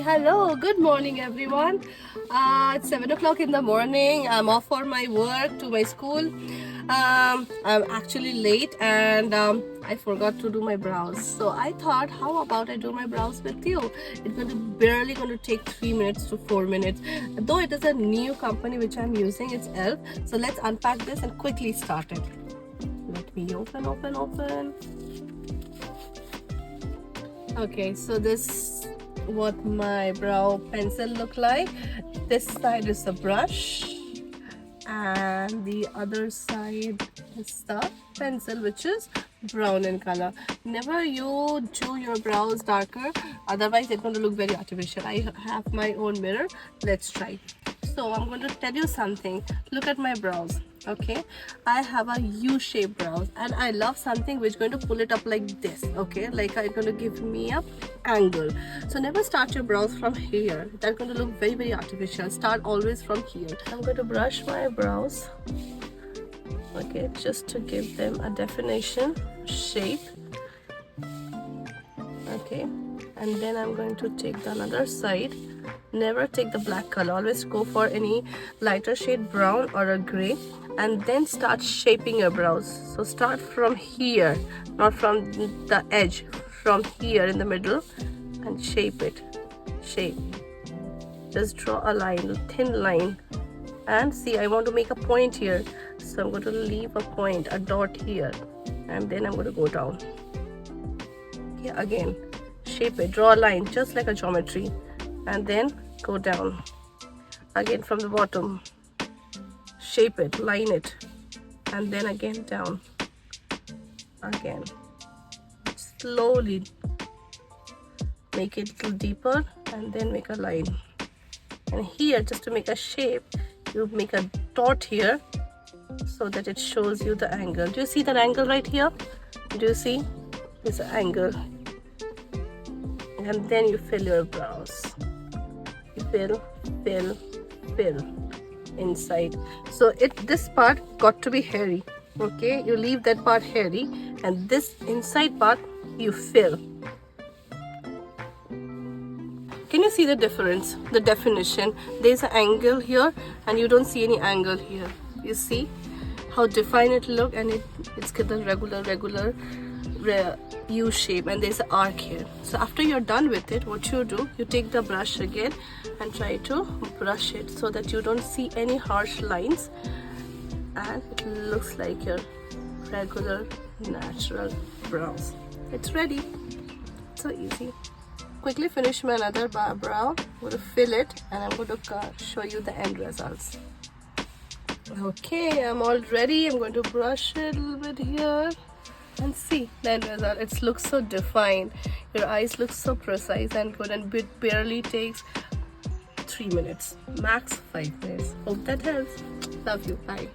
Hello, good morning everyone. It's 7 o'clock in the morning. I'm off for my work to my school. I'm actually late and I forgot to do my brows. So I thought, how about I do my brows with you? It's barely going to take 3 minutes to 4 minutes. Though it is a new company which I'm using, it's e.l.f. So let's unpack this and quickly start it. Let me open. Okay, so this what my brow pencil look like. This side is the brush and the other side is the pencil, which is brown in color. Never you do your brows darker, otherwise it's going to look very artificial. I have my own mirror. Let's try. So I'm going to tell you something. Look at my brows. Okay, I have a U-shaped brows and I love something which is going to pull it up like this. Okay, like it's going to give me a angle. So never start your brows from here. That's going to look very artificial. Start always from here. I'm going to brush my brows, okay, just to give them a definition, shape. Okay, and then I'm going to take the another side. Never take the black color, always go for any lighter shade, brown or a gray, and then start shaping your brows. So start from here, not from the edge, from here in the middle, and shape it. Shape, just draw a line, a thin line, and see, I want to make a point here, so I'm going to leave a point, a dot here, and then I'm going to go down. Okay, again shape it, draw a line just like a geometry, and then go down again from the bottom, shape it, line it, and then again down, again slowly make it a little deeper, and then make a line. And here, just to make a shape, you make a dot here so that it shows you the angle. Do you see that angle right here? Do you see this angle? And then you fill your brows. You fill inside. So this part got to be hairy. Okay, you leave that part hairy, and this inside part you fill. Can you see the difference, the definition? There's an angle here and you don't see any angle here. You see how defined it look, and it's got the regular U shape, and there's an arc here. So after you're done with it, what you do, you take the brush again and try to brush it so that you don't see any harsh lines, and it looks like your regular natural brows. It's ready. So easy. Quickly finish my another brow. I'm going to fill it and I'm going to show you the end results. Okay, I'm all ready. I'm going to brush it a little bit here and see the end result. It looks so defined. Your eyes look so precise and good, and it barely takes 3 minutes, max 5 minutes. Hope that helps. Love you. Bye.